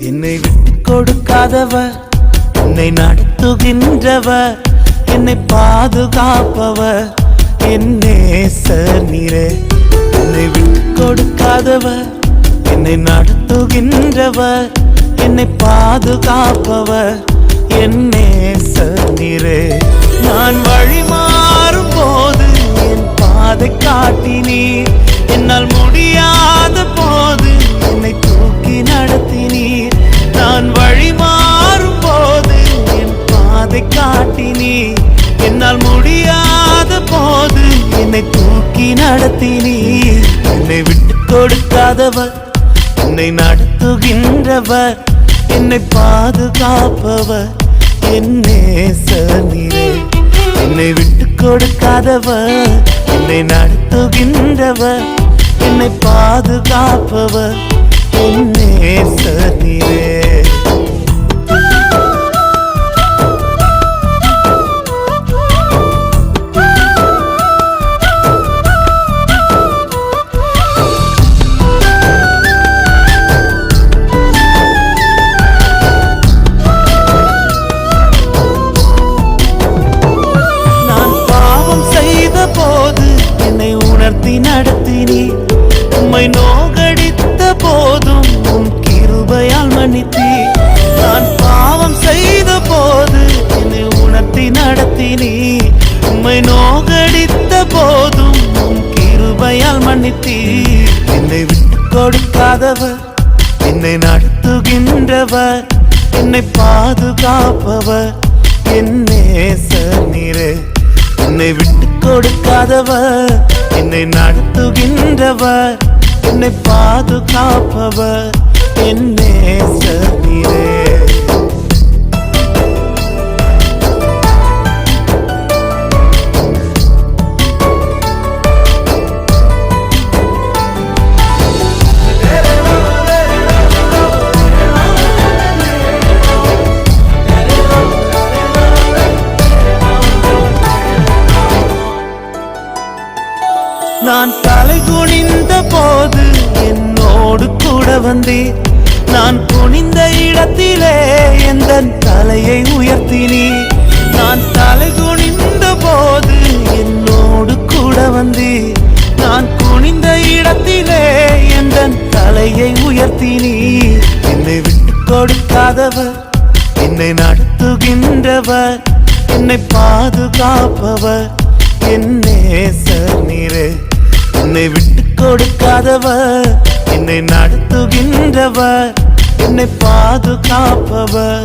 என்னை விட்டு கொடுக்காதவர், என்னை நடத்துகின்றவர், என்னை பாதுகாப்பவர் என் நேசர் நீரே. என்னை விட்டு கொடுக்காதவர், என்னை நடத்துகின்றவர், என்னை பாதுகாப்பவர் என் நேசர் நீரே. நான் வழி மாறும் போது என் பாதை காட்டினீர், என்னால் முடியாத போது என்னை தூக்கி நடத்தினீர். நான் வழி மாறும் போது என் பாதை காட்டினீர், என்னால் முடியாத போது என்னை தூக்கி நடத்தினீர். என்னை விட்டு கொடுக்காதவர், என்னை நடத்துகின்றவர், என்னை பாதுகாப்பவர் என் நேசர் நீரே. என்னை விட்டு கொடுக்காதவர், என்னை நடத்துகின்றவர், என்னை பாதுகாப்பவர் என் நேசர் நீரே. நடத்தினீர், உம்மை நோகடித்த போதும் உம் கிருபையால் மன்னித்தீர். நான் பாவம் செய்த போது என்னை உணர்த்தி நடத்தினீர், உம்மை நோகடித்த போதும் உம் கிருபையால் மன்னித்தீர். என்னை விட்டு கொடுக்காதவர், என்னை நடத்துகின்றவர், என்னை பாதுகாப்பவர் என் நேசர் நீரே. என்னை விட்டு கொடுக்காதவர், என்னை நடத்துகின்றவர், என்னை பாதுகாப்பவர் என் நேசர் நீரே. நான் தலை குனிந்த போது என்னோடு கூட வந்தீர், நான் குனிந்த இடத்திலே எந்த தலையை உயர்த்தினீர். நான் தலை குனிந்த போது என்னோடு கூட வந்தீர், நான் குனிந்த இடத்திலே எந்த தலையை உயர்த்தினீர். என்னை விட்டு கொடுக்காதவர், என்னை நடத்துகின்றவர், என்னை பாதுகாப்பவர் என் நேசர் நீரே. என்னை விட்டு கொடுக்காதவர், என்னை நடத்துகின்றவர், என்னை பாதுகாப்பவர்